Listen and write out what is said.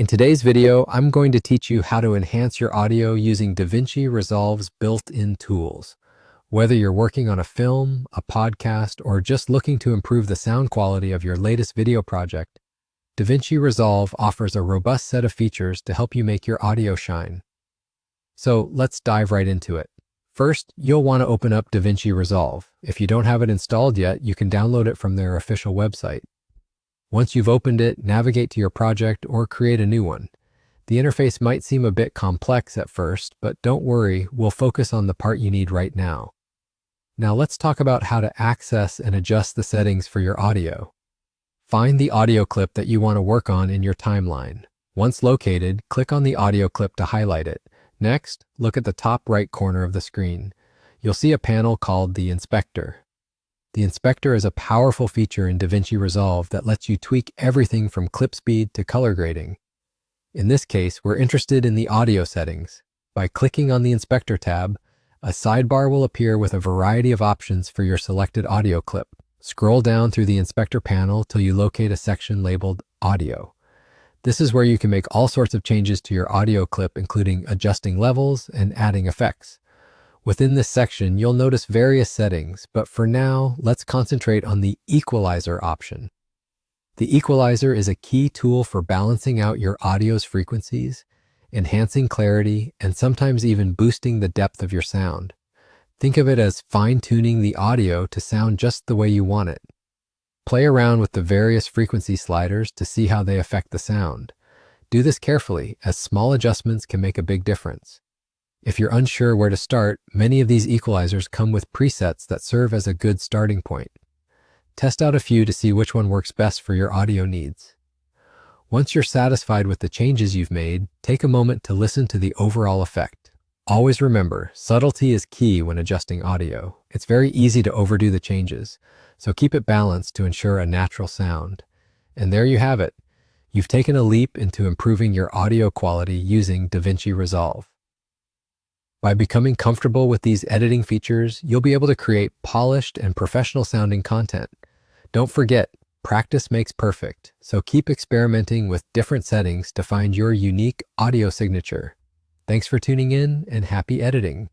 In today's video, I'm going to teach you how to enhance your audio using DaVinci Resolve's built-in tools. Whether you're working on a film, a podcast, or just looking to improve the sound quality of your latest video project, DaVinci Resolve offers a robust set of features to help you make your audio shine. So let's dive right into it. First, you'll want to open up DaVinci Resolve. If you don't have it installed yet, you can download it from their official website. Once you've opened it, navigate to your project or create a new one. The interface might seem a bit complex at first, but don't worry, we'll focus on the part you need right now. Now let's talk about how to access and adjust the settings for your audio. Find the audio clip that you want to work on in your timeline. Once located, click on the audio clip to highlight it. Next, look at the top right corner of the screen. You'll see a panel called the Inspector. The Inspector is a powerful feature in DaVinci Resolve that lets you tweak everything from clip speed to color grading. In this case, we're interested in the audio settings. By clicking on the Inspector tab, a sidebar will appear with a variety of options for your selected audio clip. Scroll down through the Inspector panel till you locate a section labeled Audio. This is where you can make all sorts of changes to your audio clip, including adjusting levels and adding effects. Within this section, you'll notice various settings, but for now, let's concentrate on the Equalizer option. The Equalizer is a key tool for balancing out your audio's frequencies, enhancing clarity, and sometimes even boosting the depth of your sound. Think of it as fine-tuning the audio to sound just the way you want it. Play around with the various frequency sliders to see how they affect the sound. Do this carefully, as small adjustments can make a big difference. If you're unsure where to start, many of these equalizers come with presets that serve as a good starting point. Test out a few to see which one works best for your audio needs. Once you're satisfied with the changes you've made, take a moment to listen to the overall effect. Always remember, subtlety is key when adjusting audio. It's very easy to overdo the changes, so keep it balanced to ensure a natural sound. And there you have it. You've taken a leap into improving your audio quality using DaVinci Resolve. By becoming comfortable with these editing features, you'll be able to create polished and professional sounding content. Don't forget, practice makes perfect, so keep experimenting with different settings to find your unique audio signature. Thanks for tuning in and happy editing.